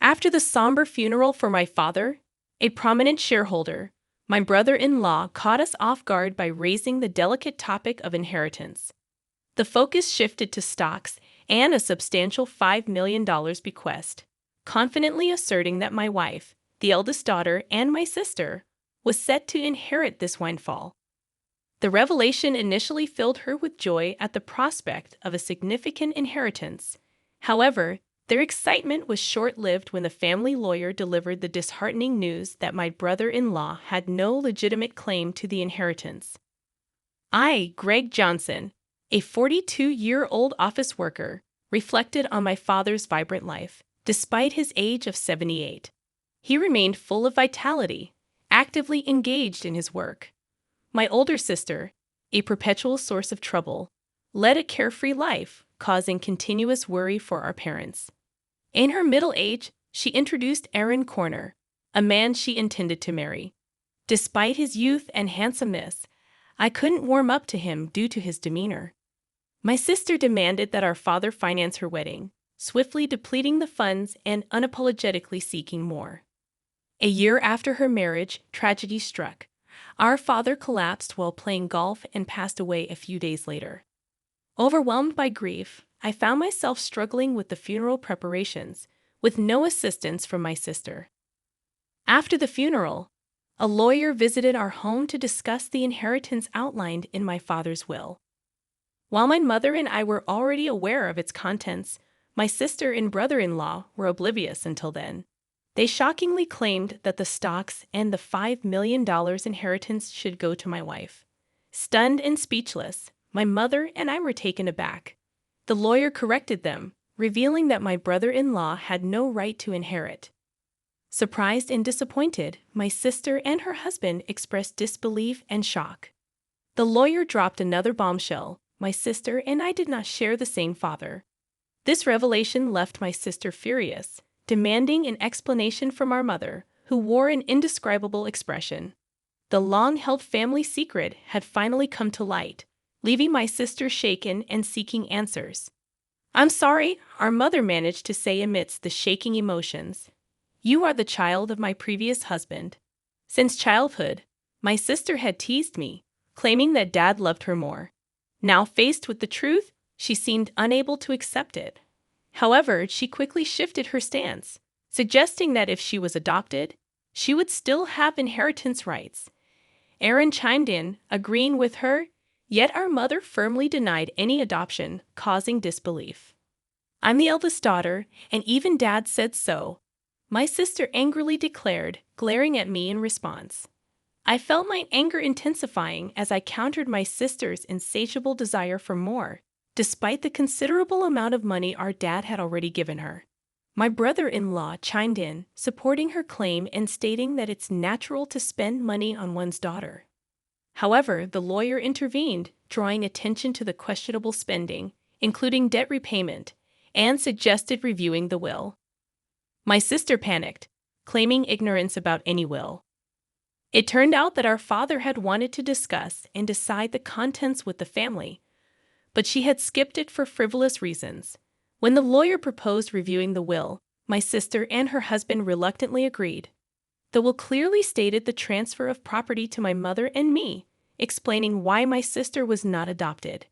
After the somber funeral for my father, a prominent shareholder, my brother-in-law caught us off guard by raising the delicate topic of inheritance. The focus shifted to stocks and a substantial $5 million bequest, confidently asserting that my wife, the eldest daughter, and my sister was set to inherit this windfall. The revelation initially filled her with joy at the prospect of a significant inheritance. However, their excitement was short-lived when the family lawyer delivered the disheartening news that my brother-in-law had no legitimate claim to the inheritance. I, Greg Johnson, a 42-year-old office worker, reflected on my father's vibrant life, despite his age of 78. He remained full of vitality, actively engaged in his work. My older sister, a perpetual source of trouble, led a carefree life, causing continuous worry for our parents. In her middle age, she introduced Aaron Corner, a man she intended to marry. Despite his youth and handsomeness, I couldn't warm up to him due to his demeanor. My sister demanded that our father finance her wedding, swiftly depleting the funds and unapologetically seeking more. A year after her marriage, tragedy struck. Our father collapsed while playing golf and passed away a few days later. Overwhelmed by grief, I found myself struggling with the funeral preparations, with no assistance from my sister. After the funeral, a lawyer visited our home to discuss the inheritance outlined in my father's will. While my mother and I were already aware of its contents, my sister and brother-in-law were oblivious until then. They shockingly claimed that the stocks and the $5 million inheritance should go to my wife. Stunned and speechless, my mother and I were taken aback. The lawyer corrected them, revealing that my brother-in-law had no right to inherit. Surprised and disappointed, my sister and her husband expressed disbelief and shock. The lawyer dropped another bombshell. My sister and I did not share the same father. This revelation left my sister furious, demanding an explanation from our mother, who wore an indescribable expression. The long-held family secret had finally come to light, leaving my sister shaken and seeking answers. "I'm sorry," our mother managed to say amidst the shaking emotions. "You are the child of my previous husband." Since childhood, my sister had teased me, claiming that Dad loved her more. Now faced with the truth, she seemed unable to accept it. However, she quickly shifted her stance, suggesting that if she was adopted, she would still have inheritance rights. Aaron chimed in, agreeing with her, yet our mother firmly denied any adoption, causing disbelief. "I'm the eldest daughter, and even Dad said so," my sister angrily declared, glaring at me in response. I felt my anger intensifying as I countered my sister's insatiable desire for more, despite the considerable amount of money our dad had already given her. My brother-in-law chimed in, supporting her claim and stating that it's natural to spend money on one's daughter. However, the lawyer intervened, drawing attention to the questionable spending, including debt repayment, and suggested reviewing the will. My sister panicked, claiming ignorance about any will. It turned out that our father had wanted to discuss and decide the contents with the family, but she had skipped it for frivolous reasons. When the lawyer proposed reviewing the will, my sister and her husband reluctantly agreed. The will clearly stated the transfer of property to my mother and me, explaining why my sister was not adopted.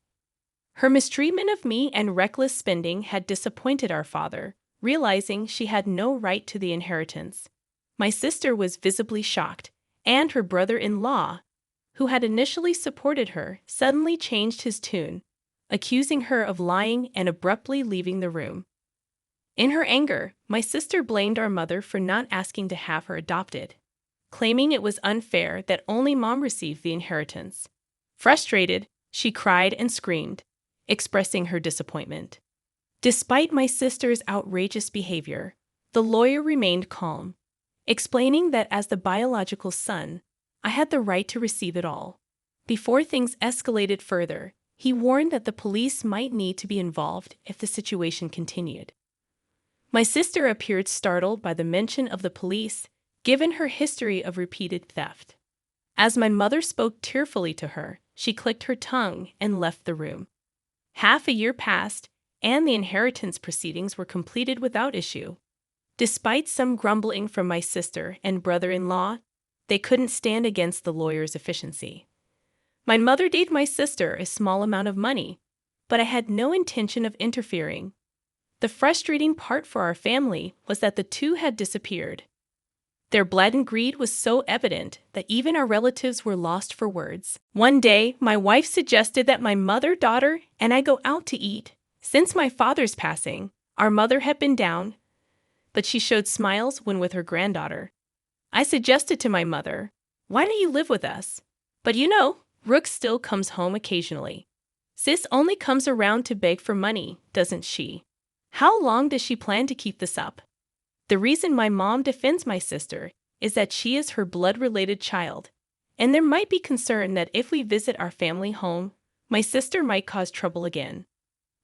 Her mistreatment of me and reckless spending had disappointed our father, realizing she had no right to the inheritance. My sister was visibly shocked, and her brother-in-law, who had initially supported her, suddenly changed his tune, accusing her of lying and abruptly leaving the room. In her anger, my sister blamed our mother for not asking to have her adopted, claiming it was unfair that only Mom received the inheritance. Frustrated, she cried and screamed, expressing her disappointment. Despite my sister's outrageous behavior, the lawyer remained calm, explaining that as the biological son, I had the right to receive it all. Before things escalated further, he warned that the police might need to be involved if the situation continued. My sister appeared startled by the mention of the police, given her history of repeated theft. As my mother spoke tearfully to her, she clicked her tongue and left the room. Half a year passed, and the inheritance proceedings were completed without issue. Despite some grumbling from my sister and brother-in-law, they couldn't stand against the lawyer's efficiency. My mother gave my sister a small amount of money, but I had no intention of interfering. The frustrating part for our family was that the two had disappeared. Their blatant greed was so evident that even our relatives were lost for words. One day, my wife suggested that my mother, daughter, and I go out to eat. Since my father's passing, our mother had been down, but she showed smiles when with her granddaughter. I suggested to my mother, "Why don't you live with us?" But you know, Rook still comes home occasionally. Sis only comes around to beg for money, doesn't she? How long does she plan to keep this up? The reason my mom defends my sister is that she is her blood-related child, and there might be concern that if we visit our family home, my sister might cause trouble again.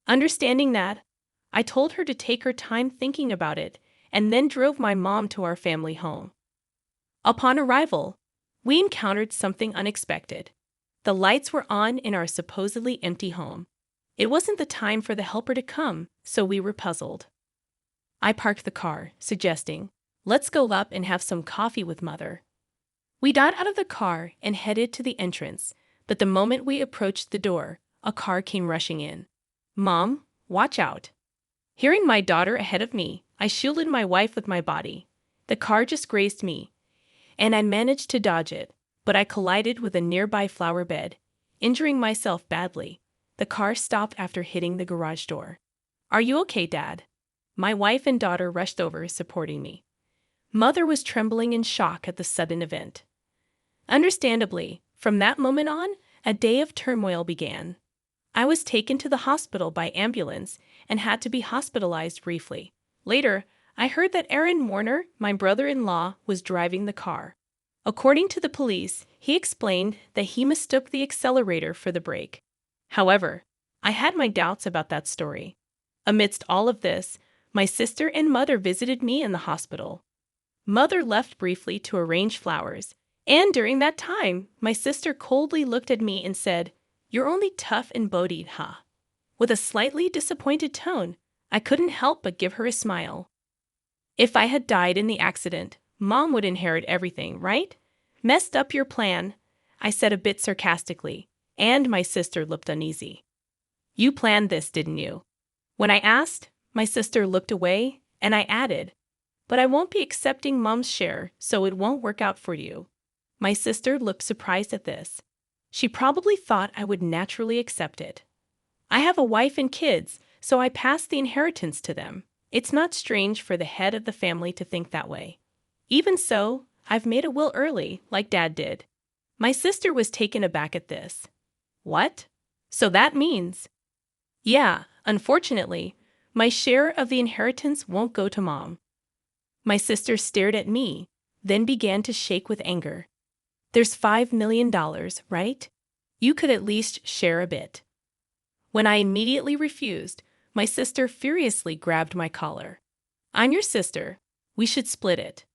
Understanding that, I told her to take her time thinking about it and then drove my mom to our family home. Upon arrival, we encountered something unexpected. The lights were on in our supposedly empty home. It wasn't the time for the helper to come, so we were puzzled. I parked the car, suggesting, "Let's go up and have some coffee with Mother." We got out of the car and headed to the entrance, but the moment we approached the door, a car came rushing in. "Mom, watch out." Hearing my daughter ahead of me, I shielded my wife with my body. The car just grazed me, and I managed to dodge it, but I collided with a nearby flower bed, injuring myself badly. The car stopped after hitting the garage door. "Are you okay, Dad?" My wife and daughter rushed over, supporting me. Mother was trembling in shock at the sudden event. Understandably, from that moment on, a day of turmoil began. I was taken to the hospital by ambulance and had to be hospitalized briefly. Later, I heard that Aaron Warner, my brother-in-law, was driving the car. According to the police, he explained that he mistook the accelerator for the brake. However, I had my doubts about that story. Amidst all of this, my sister and mother visited me in the hospital. Mother left briefly to arrange flowers, and during that time, my sister coldly looked at me and said, "You're only tough and bodied, huh?" With a slightly disappointed tone, I couldn't help but give her a smile. "If I had died in the accident, Mom would inherit everything, right? Messed up your plan," I said a bit sarcastically, and my sister looked uneasy. "You planned this, didn't you?" When I asked, my sister looked away, and I added, "But I won't be accepting Mom's share, so it won't work out for you." My sister looked surprised at this. She probably thought I would naturally accept it. I have a wife and kids, so I passed the inheritance to them. It's not strange for the head of the family to think that way. Even so, I've made a will early, like Dad did. My sister was taken aback at this. "What? So that means—" "Yeah, unfortunately, my share of the inheritance won't go to Mom." My sister stared at me, then began to shake with anger. "There's $5 million, right? You could at least share a bit." When I immediately refused, my sister furiously grabbed my collar. "I'm your sister. We should split it."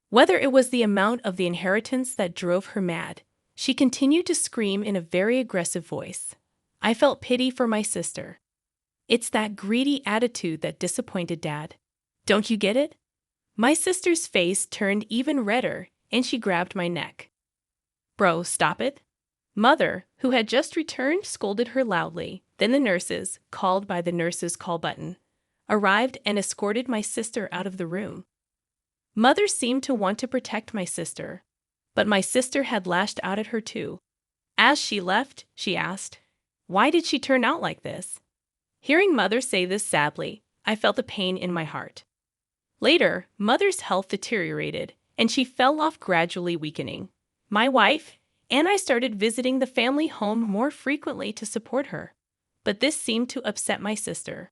Whether it was the amount of the inheritance that drove her mad, she continued to scream in a very aggressive voice. I felt pity for my sister. It's that greedy attitude that disappointed Dad. Don't you get it? My sister's face turned even redder, and she grabbed my neck. "Bro, stop it." Mother, who had just returned, scolded her loudly. Then the nurses, called by the nurses' call button, arrived and escorted my sister out of the room. Mother seemed to want to protect my sister, but my sister had lashed out at her too. As she left, she asked, "Why did she turn out like this?" Hearing Mother say this sadly, I felt a pain in my heart. Later, Mother's health deteriorated, and she fell off, gradually weakening. My wife and I started visiting the family home more frequently to support her, but this seemed to upset my sister.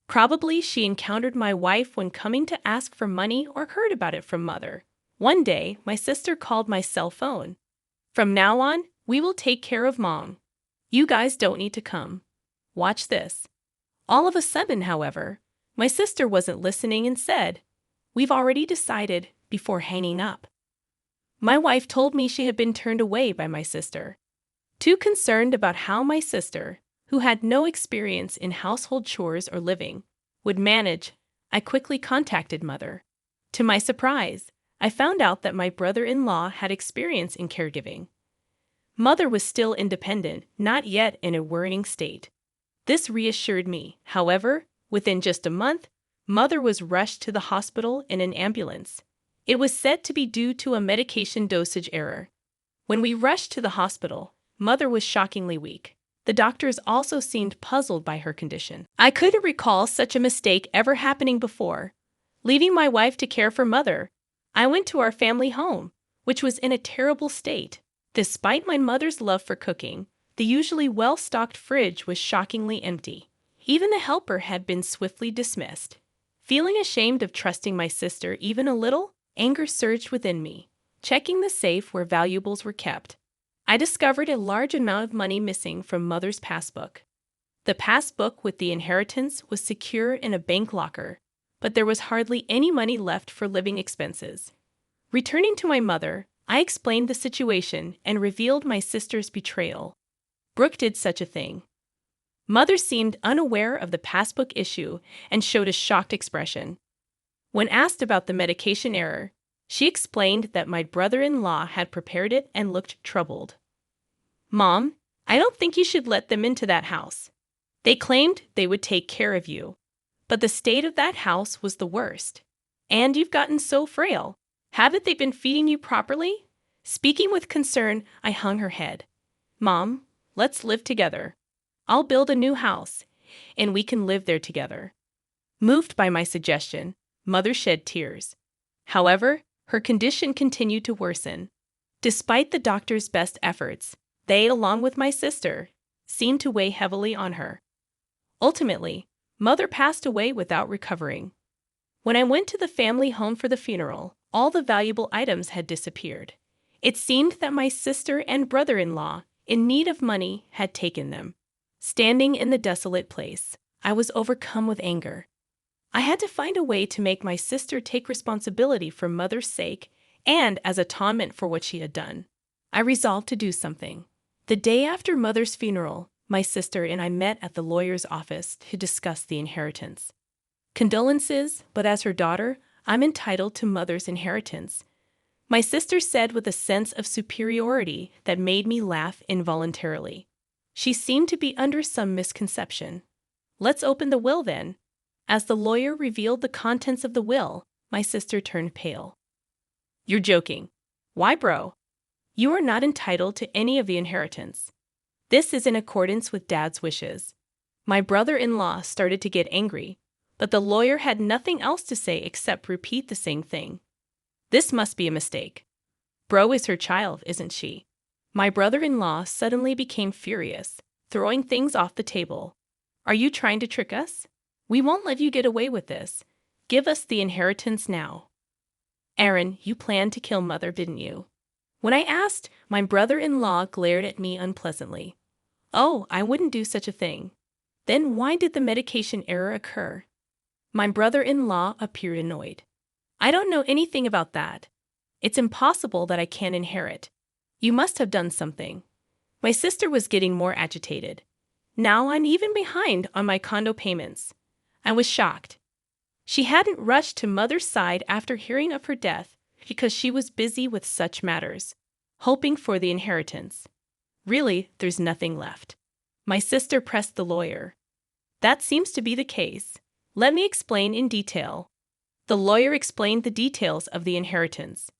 Probably she encountered my wife when coming to ask for money or heard about it from Mother. One day, my sister called my cell phone. "From now on, we will take care of Mom. You guys don't need to come. Watch this." All of a sudden, however, my sister wasn't listening and said, "We've already decided," before hanging up. My wife told me she had been turned away by my sister. Too concerned about how my sister, who had no experience in household chores or living, would manage, I quickly contacted Mother. To my surprise, I found out that my brother-in-law had experience in caregiving. Mother was still independent, not yet in a worrying state. This reassured me. However, within just a month, Mother was rushed to the hospital in an ambulance. It was said to be due to a medication dosage error. When we rushed to the hospital, Mother was shockingly weak. The doctors also seemed puzzled by her condition. I couldn't recall such a mistake ever happening before. Leaving my wife to care for Mother, I went to our family home, which was in a terrible state. Despite my mother's love for cooking, the usually well-stocked fridge was shockingly empty. Even the helper had been swiftly dismissed. Feeling ashamed of trusting my sister even a little, anger surged within me. Checking the safe where valuables were kept, I discovered a large amount of money missing from Mother's passbook. The passbook with the inheritance was secure in a bank locker, but there was hardly any money left for living expenses. Returning to my mother, I explained the situation and revealed my sister's betrayal. Brooke did such a thing. Mother seemed unaware of the passbook issue and showed a shocked expression. When asked about the medication error, she explained that my brother-in-law had prepared it and looked troubled. Mom, I don't think you should let them into that house. They claimed they would take care of you, but the state of that house was the worst. And you've gotten so frail. Haven't they been feeding you properly? Speaking with concern, I hung her head. Mom, let's live together. I'll build a new house, and we can live there together. Moved by my suggestion, Mother shed tears. However, her condition continued to worsen. Despite the doctor's best efforts, they, along with my sister, seemed to weigh heavily on her. Ultimately, Mother passed away without recovering. When I went to the family home for the funeral, all the valuable items had disappeared. It seemed that my sister and brother-in-law, in need of money, had taken them. Standing in the desolate place, I was overcome with anger. I had to find a way to make my sister take responsibility for Mother's sake and as atonement for what she had done. I resolved to do something. The day after Mother's funeral, my sister and I met at the lawyer's office to discuss the inheritance. Condolences, but as her daughter, I'm entitled to Mother's inheritance. My sister said with a sense of superiority that made me laugh involuntarily. She seemed to be under some misconception. Let's open the will then. As the lawyer revealed the contents of the will, my sister turned pale. You're joking. Why, bro? You are not entitled to any of the inheritance. This is in accordance with Dad's wishes. My brother-in-law started to get angry, but the lawyer had nothing else to say except repeat the same thing. This must be a mistake. Bro is her child, isn't she? My brother-in-law suddenly became furious, throwing things off the table. Are you trying to trick us? We won't let you get away with this. Give us the inheritance now. Aaron, you planned to kill Mother, didn't you? When I asked, my brother-in-law glared at me unpleasantly. Oh, I wouldn't do such a thing. Then why did the medication error occur? My brother-in-law appeared annoyed. I don't know anything about that. It's impossible that I can't inherit. You must have done something. My sister was getting more agitated. Now I'm even behind on my condo payments. I was shocked. She hadn't rushed to Mother's side after hearing of her death because she was busy with such matters, hoping for the inheritance. Really, there's nothing left. My sister pressed the lawyer. That seems to be the case. Let me explain in detail. The lawyer explained the details of the inheritance.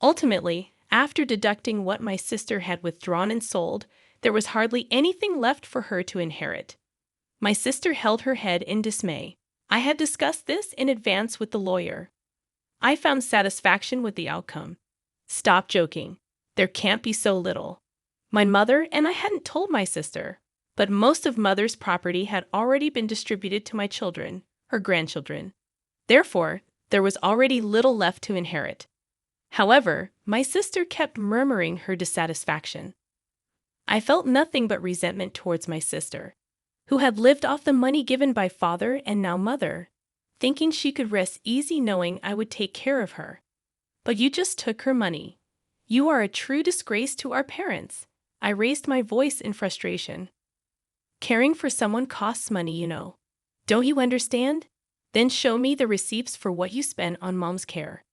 Ultimately, after deducting what my sister had withdrawn and sold, there was hardly anything left for her to inherit. My sister held her head in dismay. I had discussed this in advance with the lawyer. I found satisfaction with the outcome. Stop joking. There can't be so little. My mother and I hadn't told my sister, but most of Mother's property had already been distributed to my children, her grandchildren. Therefore, there was already little left to inherit. However, my sister kept murmuring her dissatisfaction. I felt nothing but resentment towards my sister, who had lived off the money given by Father and now Mother, thinking she could rest easy knowing I would take care of her. But you just took her money. You are a true disgrace to our parents. I raised my voice in frustration. Caring for someone costs money, you know. Don't you understand? Then show me the receipts for what you spent on mom's care.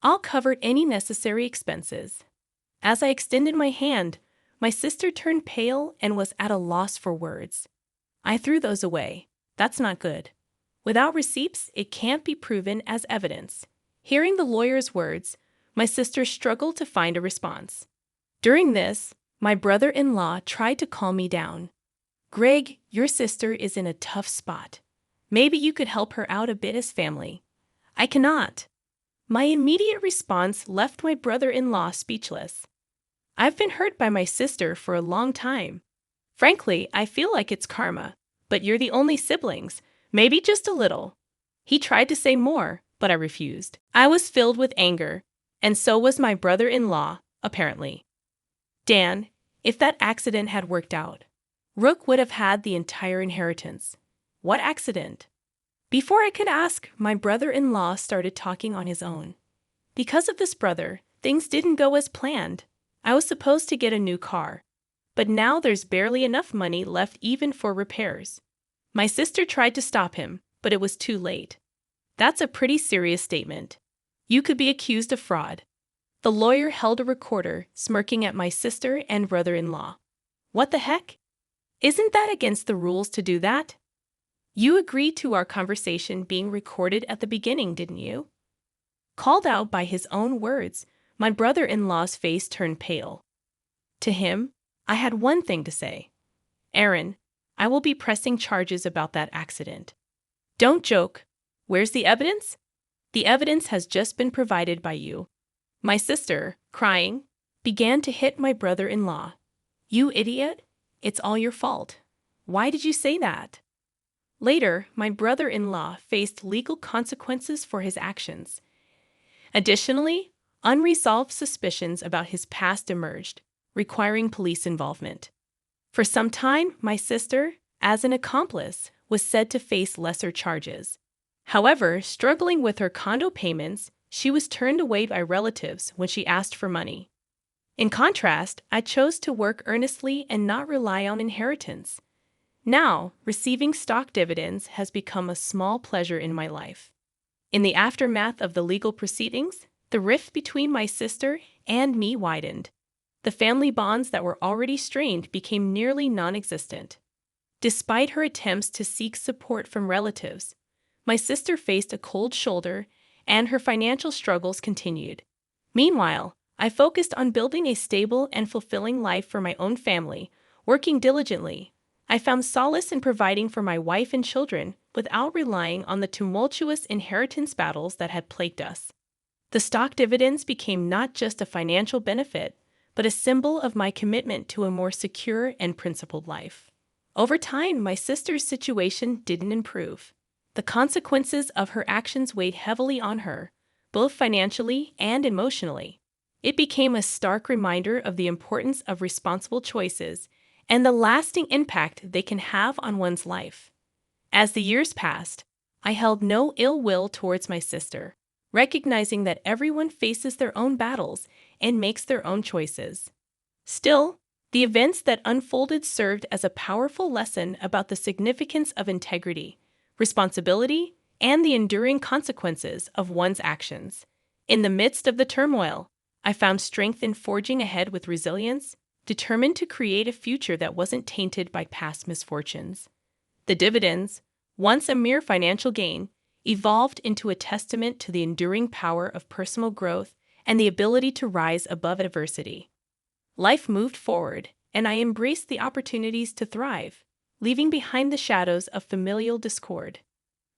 I'll cover any necessary expenses. As I extended my hand, my sister turned pale and was at a loss for words. I threw those away. That's not good. Without receipts, it can't be proven as evidence. Hearing the lawyer's words, my sister struggled to find a response. During this, my brother-in-law tried to calm me down. Greg, your sister is in a tough spot. Maybe you could help her out a bit as family. I cannot. My immediate response left my brother-in-law speechless. I've been hurt by my sister for a long time. Frankly, I feel like it's karma, but you're the only siblings, maybe just a little. He tried to say more, but I refused. I was filled with anger, and so was my brother-in-law, apparently. Dan, if that accident had worked out, Rook would have had the entire inheritance. What accident? Before I could ask, my brother-in-law started talking on his own. Because of this brother, things didn't go as planned. I was supposed to get a new car, but now there's barely enough money left even for repairs. My sister tried to stop him, but it was too late. That's a pretty serious statement. You could be accused of fraud. The lawyer held a recorder, smirking at my sister and brother-in-law. What the heck? Isn't that against the rules to do that? You agreed to our conversation being recorded at the beginning, didn't you? Called out by his own words, my brother-in-law's face turned pale. To him, I had one thing to say. Aaron, I will be pressing charges about that accident. Don't joke. Where's the evidence? The evidence has just been provided by you. My sister, crying, began to hit my brother-in-law. You idiot! It's all your fault. Why did you say that? Later, my brother-in-law faced legal consequences for his actions. Additionally, unresolved suspicions about his past emerged, requiring police involvement. For some time, my sister, as an accomplice, was said to face lesser charges. However, struggling with her condo payments, she was turned away by relatives when she asked for money. In contrast, I chose to work earnestly and not rely on inheritance. Now, receiving stock dividends has become a small pleasure in my life. In the aftermath of the legal proceedings, the rift between my sister and me widened. The family bonds that were already strained became nearly non-existent. Despite her attempts to seek support from relatives, my sister faced a cold shoulder and her financial struggles continued. Meanwhile, I focused on building a stable and fulfilling life for my own family, working diligently. I found solace in providing for my wife and children without relying on the tumultuous inheritance battles that had plagued us. The stock dividends became not just a financial benefit, but a symbol of my commitment to a more secure and principled life. Over time, my sister's situation didn't improve. The consequences of her actions weighed heavily on her, both financially and emotionally. It became a stark reminder of the importance of responsible choices and the lasting impact they can have on one's life. As the years passed, I held no ill will towards my sister, recognizing that everyone faces their own battles and makes their own choices. Still, the events that unfolded served as a powerful lesson about the significance of integrity, responsibility, and the enduring consequences of one's actions. In the midst of the turmoil, I found strength in forging ahead with resilience, determined to create a future that wasn't tainted by past misfortunes. The dividends, once a mere financial gain, evolved into a testament to the enduring power of personal growth and the ability to rise above adversity. Life moved forward, and I embraced the opportunities to thrive, leaving behind the shadows of familial discord.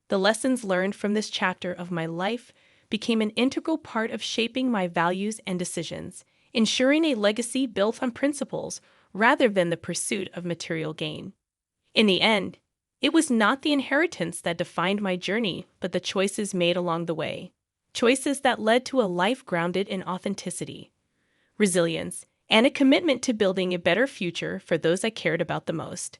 The lessons learned from this chapter of my life became an integral part of shaping my values and decisions, ensuring a legacy built on principles rather than the pursuit of material gain. In the end, it was not the inheritance that defined my journey, but the choices made along the way. Choices that led to a life grounded in authenticity, resilience, and a commitment to building a better future for those I cared about the most.